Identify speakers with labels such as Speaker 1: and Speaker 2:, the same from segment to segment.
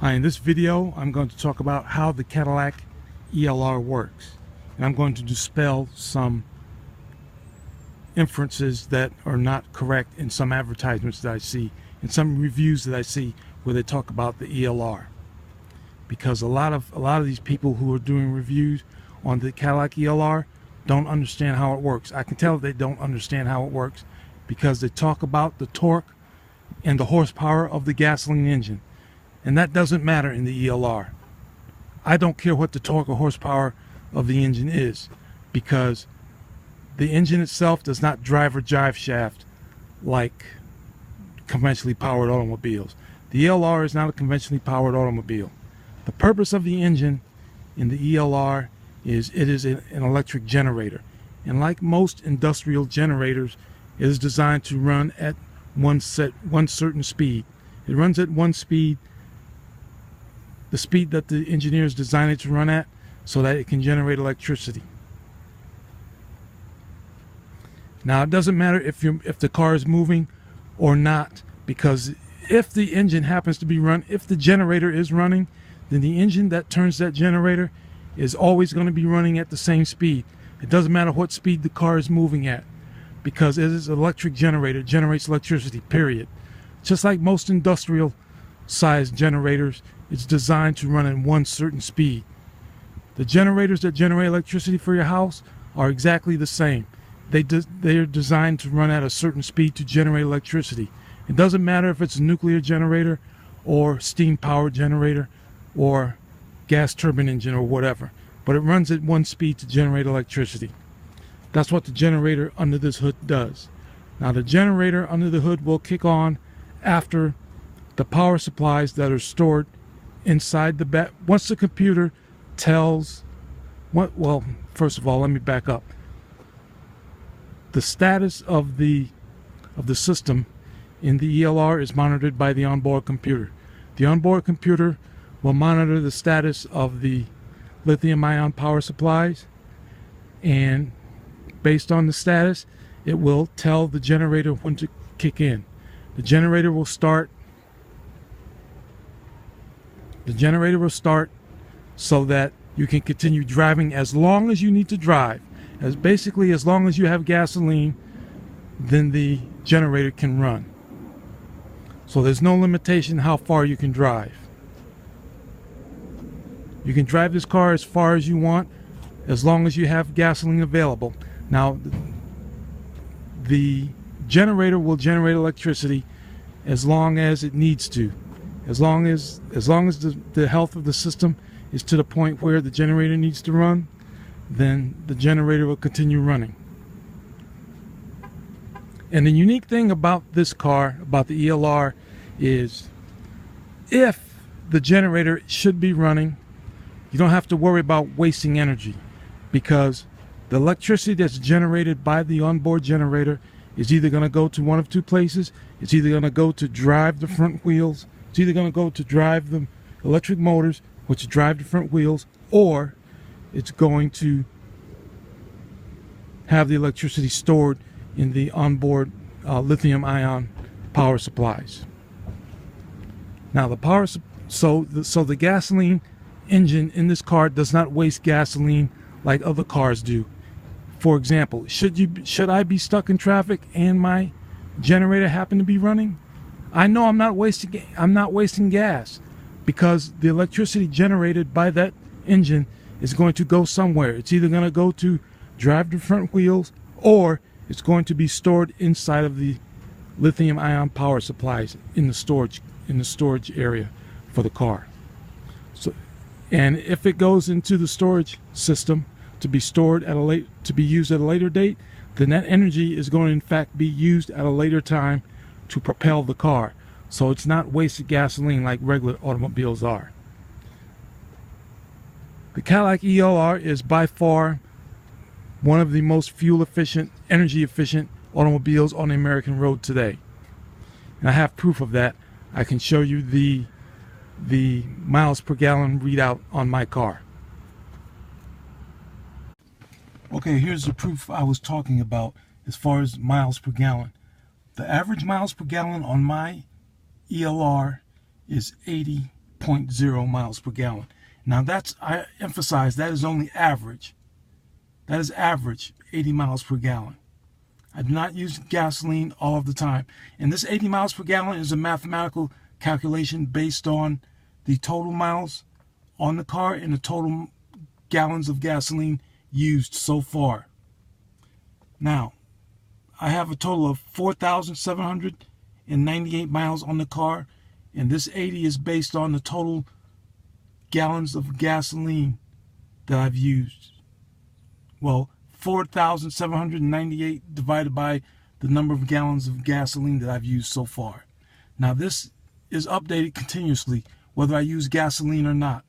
Speaker 1: Hi, in this video I'm going to talk about how the Cadillac ELR works, and I'm going to dispel some inferences that are not correct in some advertisements that I see, in some reviews that I see where they talk about the ELR, because a lot of these people who are doing reviews on the Cadillac ELR don't understand how it works. I can tell they don't understand how it works because they talk about the torque and the horsepower of the gasoline engine. And that doesn't matter in the ELR. I don't care what the torque or horsepower of the engine is, because the engine itself does not drive or jive shaft like conventionally powered automobiles. The ELR is not a conventionally powered automobile. The purpose of the engine in the ELR is it is an electric generator. And like most industrial generators, it is designed to run at one certain speed. It runs at one speed, the speed that the engineers designed it to run at, so that it can generate electricity. Now it doesn't matter if the car is moving or not, because if the engine happens to be if the generator is running, then the engine that turns that generator is always going to be running at the same speed. It doesn't matter what speed the car is moving at, because it is an electric generator. It generates electricity, period. Just like most industrial sized generators, it's designed to run at one certain speed. The generators that generate electricity for your house are exactly the same. They are designed to run at a certain speed to generate electricity. It doesn't matter if it's a nuclear generator or steam powered generator or gas turbine engine or whatever, but it runs at one speed to generate electricity. That's what the generator under this hood does. Now the generator under the hood will kick on after the power supplies that are stored inside the back. Once the computer tells well, first of all, let me back up. The status of the system in the ELR is monitored by the onboard computer. The onboard computer will monitor the status of the lithium-ion power supplies, and based on the status, it will tell the generator when to kick in. The generator will start so that you can continue driving as long as you need to drive. As long as you have gasoline, then the generator can run. So there's no limitation how far you can drive. You can drive this car as far as you want, as long as you have gasoline available. Now, the generator will generate electricity as long as it needs to. As long as the health of the system is to the point where the generator needs to run, then the generator will continue running. And the unique thing about this car, about the ELR, is if the generator should be running, you don't have to worry about wasting energy, because the electricity that's generated by the onboard generator is either going to go to one of two places. It's either going to go to drive the front wheels, it's either going to go to drive the electric motors, which drive the front wheels, or it's going to have the electricity stored in the onboard lithium-ion power supplies. Now the gasoline engine in this car does not waste gasoline like other cars do. For example, should I be stuck in traffic and my generator happen to be running, I know I'm not wasting gas, because the electricity generated by that engine is going to go somewhere. It's either going to go to drive the front wheels, or it's going to be stored inside of the lithium-ion power supplies in the storage area for the car. So, and if it goes into the storage system to be stored to be used at a later date, then that energy is going to in fact be used at a later time to propel the car. So it's not wasted gasoline like regular automobiles are. The Cadillac ELR is by far one of the most fuel efficient, energy efficient automobiles on the American road today. And I have proof of that. I can show you the miles per gallon readout on my car. Okay, here's the proof I was talking about as far as miles per gallon. The average miles per gallon on my ELR is 80 80.0 miles per gallon. Now that's, I emphasize, that is only average. That is average 80 miles per gallon. I do not use gasoline all of the time. And this 80 miles per gallon is a mathematical calculation based on the total miles on the car and the total gallons of gasoline used so far. Now, I have a total of 4,798 miles on the car, and this 80 is based on the total gallons of gasoline that I've used. Well, 4,798 divided by the number of gallons of gasoline that I've used so far. Now this is updated continuously, whether I use gasoline or not.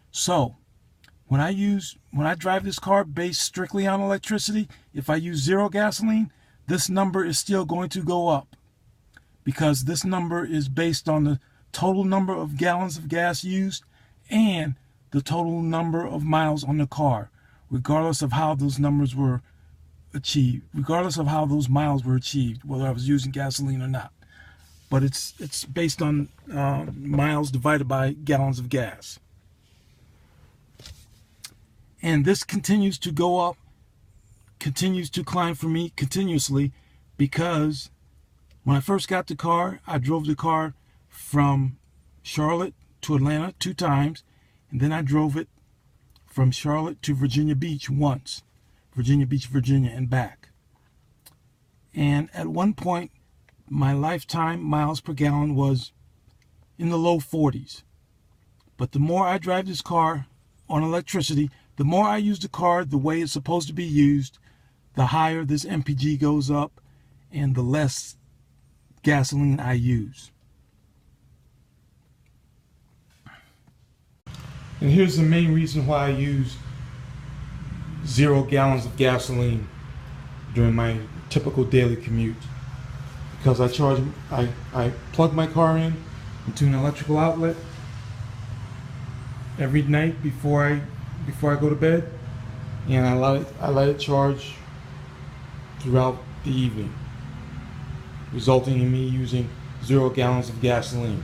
Speaker 1: So, when I drive this car based strictly on electricity, if I use 0 gasoline, this number is still going to go up, because this number is based on the total number of gallons of gas used and the total number of miles on the car, regardless of how those numbers were achieved, regardless of how those miles were achieved, whether I was using gasoline or not. But it's based on miles divided by gallons of gas. And this continues to go up, continues to climb for me continuously, because when I first got the car, I drove the car from Charlotte to Atlanta 2 times, and then I drove it from Charlotte to Virginia Beach once, Virginia Beach, Virginia, and back. And at one point, my lifetime miles per gallon was in the low 40s. But the more I drive this car on electricity, the more I use the car the way it's supposed to be used, the higher this MPG goes up and the less gasoline I use. And here's the main reason why I use 0 gallons of gasoline during my typical daily commute. Because I plug my car into an electrical outlet every night before I go to bed, and I let it charge throughout the evening, resulting in me using 0 gallons of gasoline.